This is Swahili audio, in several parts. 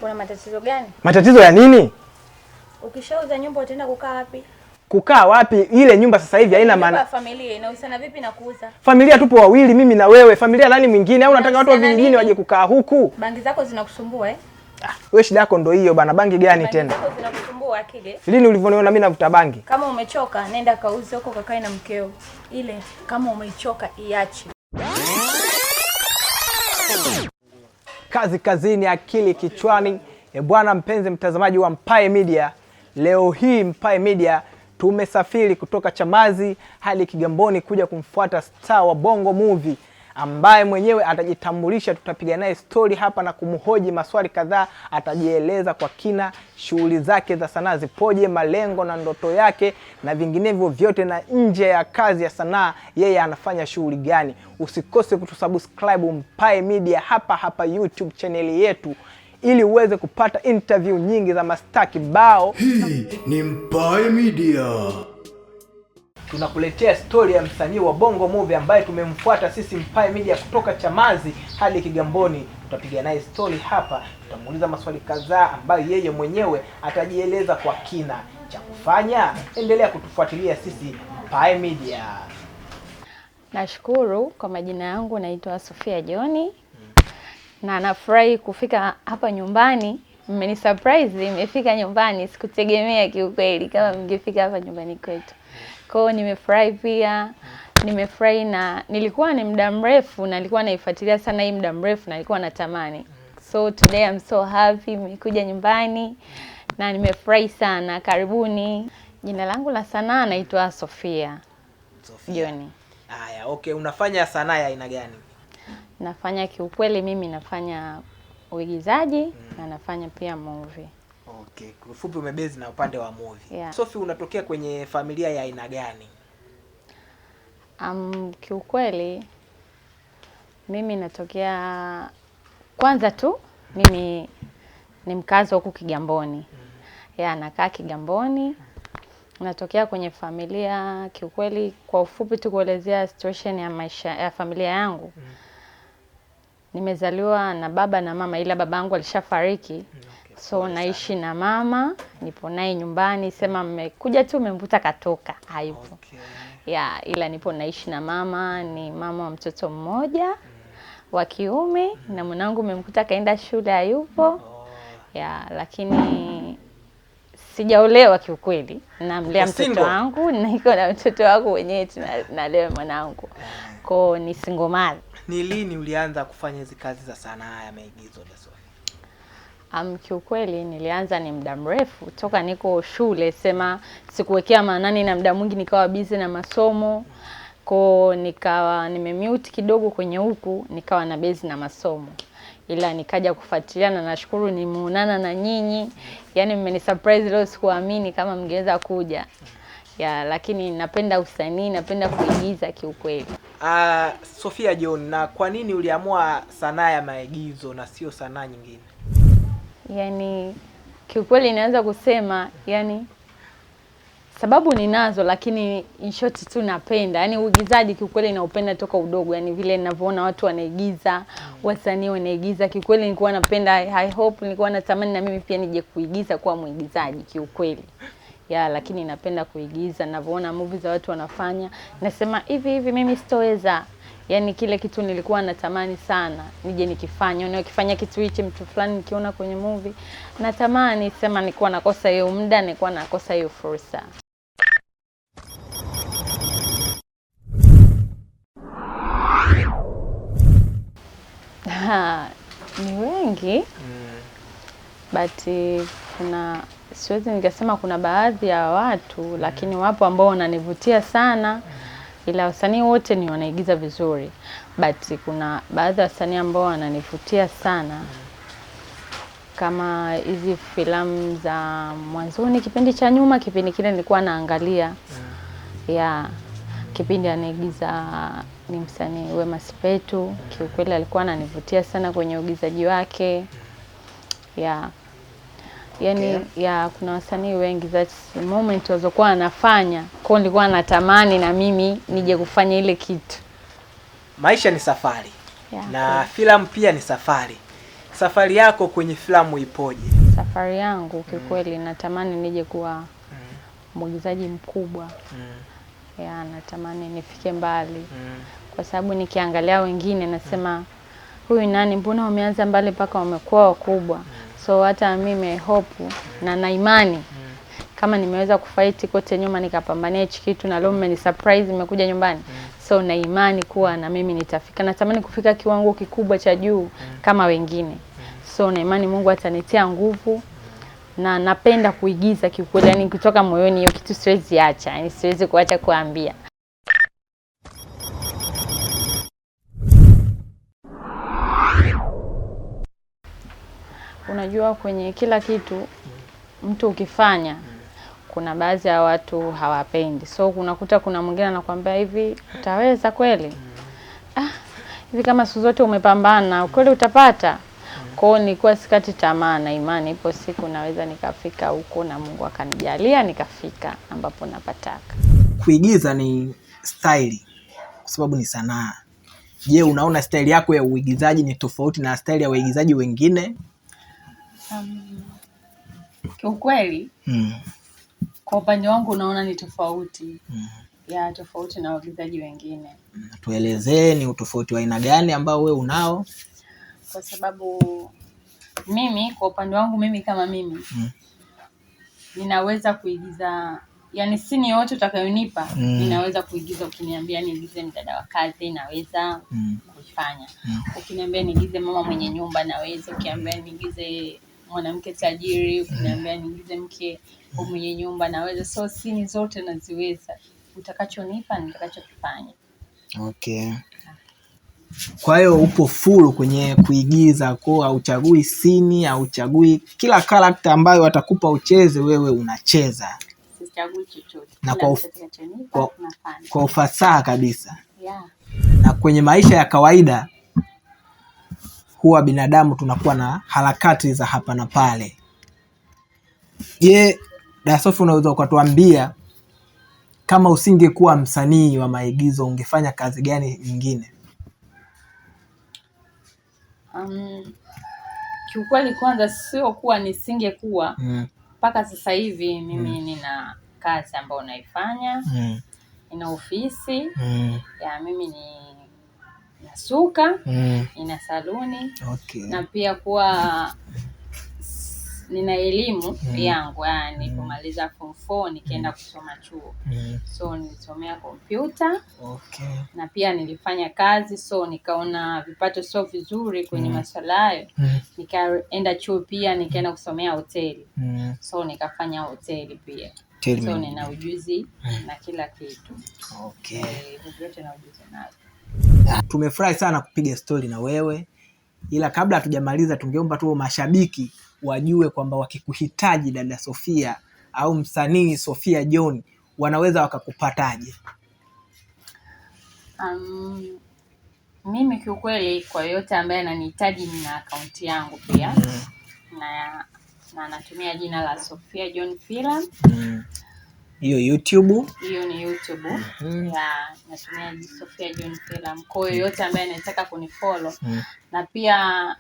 Kuna matatizo gani? Matatizo ya nini? Ukishauza nyumba utaenda kukaa wapi? Kukaa wapi? Ile nyumba sasa hivi haina maana. Familia inahusiana vipi na kuuza? Familia tupo wawili, mimi na wewe. Familia nani mwingine? Au unataka watu wa vingine waje kukaa huku? Bangi zako zinakusumbua eh? Wewe shida yako ndio hiyo bana. Bangi gani tena? Bangi zako zinakusumbua akili. Lini ulivyoniona mimi navuta bangi? Kama umechoka nenda kauze huko kakae na mkeo. Ile kama umechoka iache. Kazi kazini, akili kichwani. Bwana mpenzi mtazamaji wa Mpae Media, leo hii Mpae Media tumesafiri kutoka Chamazi hadi Kigamboni kuja kumfuata star wa Bongo Movie ambaye mwenyewe atajitambulisha. Tutapiga naye story hapa na kumhoji maswali kadhaa. Atajieleza kwa kina shughuli zake za sanaa zipoje, malengo na ndoto yake na vinginevyo vyote, na nje ya kazi ya sanaa yeye anafanya shughuli gani. Usikose kutusubscribe Mpae Media hapa YouTube channel yetu ili uweze kupata interview nyingi za mastaa kibao. Hii ni Mpae Media. Tunakuletea story ya msanii wa Bongo Movie ambaye tumemfuata sisi Mpae Media kutoka Chamazi hadi Kigamboni. Tutapiga naye story hapa, tutamuuliza maswali kadhaa ambayo yeye mwenyewe atajieleza kwa kina. Cha kufanya, endelea kutufuatilia sisi Mpae Media. Nashukuru. Kwa majina yangu naitwa Sofia John. Na nafurahi kufika hapa nyumbani. Mmeni surprise nimefika nyumbani, sikutegemea kiukweli kama mngefika hapa nyumbani kwetu. Kwa hiyo nimefurahi pia. Nimefurahi na nilikuwa ni muda mrefu na nilikuwa naifuatilia sana hii muda mrefu na nilikuwa natamani. So today I'm so happy nimekuja nyumbani na nimefurahi sana. Karibuni. Jina langu la sanaa naitwa Sofia John. Haya, okay, unafanya sanaa ya aina gani? Nafanya kiukweli mimi nafanya uigizaji na nafanya pia movie. Okay, kwa ufupi umebezi na upande wa movie. Yeah. Sophie, unatokea kwenye familia ya aina gani? Kiukweli mimi natokea, kwanza tu mimi ni mkazi huku Kigamboni. Nakaa Kigamboni. Natokea kwenye familia, kiukweli kwa ufupi tu kuelezea situation ya maisha ya familia yangu. Nimezaliwa na baba na mama, ila babangu alishafariki. Okay, so naishi na mama, nipo naye nyumbani. Sema mmekuja tu mmemvuta katoka, hayupo. Okay. Ila nipo naishi na mama, ni mama wa mtoto mmoja wa kiume na mwanangu mmemkuta kaenda shule, hayupo. Lakini sijaolewa kiukweli. Namlea mtoto wangu, niko na mtoto wangu wenyewe tunalea mwanangu. Kwa ni single mother. Ni lini ulianza kufanya hizi kazi za sanaa ya maigizo Sophie? Kiukweli nilianza ni muda mrefu toka niko shule, sema sikuwekea maanani na muda mwingi nikawa busy na masomo. Kwa nikawa nimemute kidogo kwenye huku, nikawa na busy na masomo. Ila nikaja kufuatilia na nashukuru nimeonana na nyinyi. Yaani mmeni surprise leo, sikuamini kama mngeweza kuja. Lakini napenda usanii, napenda kuigiza kiukweli. Sofia John, na kwa nini uliamua sanaa ya maigizo na sio sanaa nyingine? Yaani kiukweli naweza kusema sababu ninazo, lakini in short tu napenda. Yaani uigizaji kiukweli naupenda toka udogo. Yaani vile ninavyoona watu wanaigiza, wasanii wanaigiza, kiukweli nilikuwa napenda. I hope nilikuwa natamani na mimi pia nije kuigiza kuwa muigizaji kiukweli. Lakini napenda kuigiza, ninavyoona movie za watu wanafanya, nasema hivi mimi sitoweza. Yaani kile kitu nilikuwa natamani sana nije nikifanya. Ukifanya kitu hichi mtu fulani nikiona kwenye movie, natamani, sema nilikuwa nakosa hiyo muda, nilikuwa nakosa hiyo fursa. Ni wengi. But siwezi nikasema kuna baadhi ya watu, lakini wapo ambao wananivutia sana. Ila wasanii wote ni wanaigiza vizuri. But kuna baadhi ya wasanii ambao wananivutia sana. Kama hizi filamu za mwanzoni, kipindi cha nyuma, kipindi kile nilikuwa naangalia. Kipindi anaigiza ni msanii Wema Sepetu. Kiukweli alikuwa ananivutia sana kwenye uigizaji wake. Yaani kuna wasanii wengi that moment wazokuwa anafanya, kwa nilikuwa natamani na mimi nije kufanya ile kitu. Maisha ni safari. Na filamu pia ni safari. safari yako kwenye filamu ipoje? Safari yangu kikweli natamani nije kuwa mwigizaji mkubwa. Ya, natamani nifike mbali. Kwa sababu nikiangalia wengine nasema huyu nani, mbona wameanza mbali mpaka wamekuwa wakubwa. So hata mimi hope na imani kama nimeweza kufight kote nyuma nikapambania hichi kitu na leo mmeni surprise nimekuja nyumbani. So na imani kuwa na mimi nitafika. Natamani kufika kiwango kikubwa cha juu kama wengine. So na imani Mungu atanitia nguvu, na napenda kuigiza kiukweli, yani kutoka moyoni, hiyo kitu siwezi acha, yani siwezi kuacha kuambia. Unajua kwenye kila kitu mtu ukifanya kuna baadhi ya watu hawapendi. So unakuta kuna mwingine anakuambia hivi, utaweza kweli? Hivi kama siku zote umepambana, kweli utapata? Kwa hiyo nilikuwa sikati tamaa, na imani ipo siku naweza nikafika huko na Mungu akanijalia nikafika ambapo napataka. Kuigiza ni style kwa sababu ni sanaa. Je, unaona style yako ya uigizaji ni tofauti na style ya waigizaji wengine? Kiukweli kwa upande wangu naona ni tofauti. Ya tofauti na waigizaji wengine. Tuelezee ni utofauti wa aina gani ambao wewe unao? Kwa sababu mimi kwa upande wangu mimi kama mimi ninaweza kuigiza, yani sini yote utakayonipa ninaweza kuigiza. Ukiniambia niigize mdada wa kazi naweza kufanya. Ukiniambia niigize mama mwenye nyumba naweza. Ukiniambia niigize mwanamke tajiri, ukiniambia niigize mke mwenye nyumba naweza. So sini zote naziweza. Utakachonipa nitakachokifanya. Okay. Kwa hiyo upo full kwenye kuigiza, kwa hauchagui sini, hauchagui, kila character ambayo watakupa ucheze wewe unacheza. Sichagui chochote. Na kwa ufasaha kabisa. Yeah. Na kwenye maisha ya kawaida huwa binadamu tunakuwa na harakati za hapa na pale. Je, Dada Sophie unaweza ukatuambia kama usingekuwa msanii wa maigizo ungefanya kazi gani nyingine? Kiukweli kwanza sio kuwa nisingekuwa. Mpaka sasa hivi mimi nina kazi ambayo naifanya. Nina ofisi. Ya mimi ni nasuka. Nina saluni. Okay. Na pia kuwa nina elimu yangu, yani kumaliza form 4 nikaenda kusoma chuo. So nilisomea kompyuta. Okay. Na pia nilifanya kazi, so nikaona vipato sio vizuri kwenye masuala hayo. Nikaenda chuo pia nikaenda kusomea hoteli. So nikafanya hoteli pia. So nina ujuzi na kila kitu. Okay. Vyote na ujuzi nazo. Tumefurahi sana kupiga story na wewe. Ila kabla hatujamaliza tungeomba tu mashabiki wajue kwamba wakikuhitaji Dada Sophia au msanii Sophia John wanaweza wakakupataje? Mimi kiukweli kwa yote ambaye ananihitaji nina account yangu pia. Na natumia jina la Sophia John Film. Hiyo YouTube? Hiyo ni YouTube. Ya natumia Sophia John Film. Kwa hiyo yote ambaye anataka kunifollow. Na pia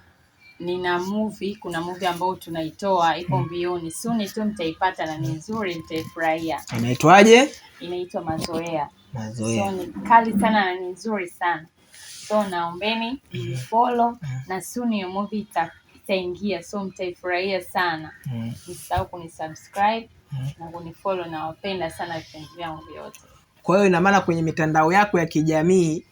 nina movie, kuna movie ambayo tunaitoa ipo mbioni. Soon tu mtaipata na ni nzuri, mtaifurahia. Inaitwaje? Inaitwa Mazoea. Mazoea. So ni kali sana na ni nzuri sana. So naombeni follow na soon hiyo movie itaingia, so mtaifurahia sana. Msisahau kunisubscribe na kunifollow, na wapenda sana vipindi vyangu vyote. Kwa hiyo ina maana kwenye mitandao yako ya kijamii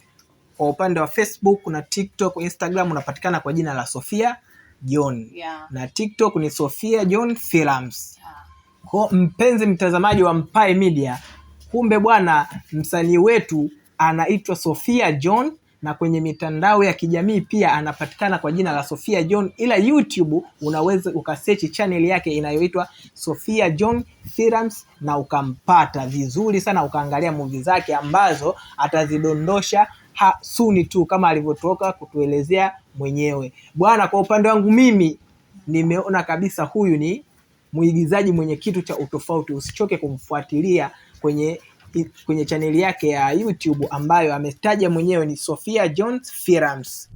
kwa upande wa Facebook na TikTok, Instagram unapatikana kwa jina la Sophia John. Yeah. Na TikTok ni Sophia John Films. Yeah. Kwa mpenzi mtazamaji wa Mpae Media, kumbe bwana msanii wetu anaitwa Sophia John, na kwenye mitandao ya kijamii pia anapatikana kwa jina la Sophia John, ila YouTube unaweza ukasearch channel yake inayoitwa Sophia John Films na ukampata vizuri sana, ukaangalia movie zake ambazo atazidondosha soon tu kama alivyotoka kutuelezea mwenyewe. Bwana, kwa upande wangu mimi nimeona kabisa huyu ni muigizaji mwenye kitu cha utofauti. Usichoke kumfuatilia kwenye channel yake ya YouTube ambayo ametaja mwenyewe ni Sophia John Films.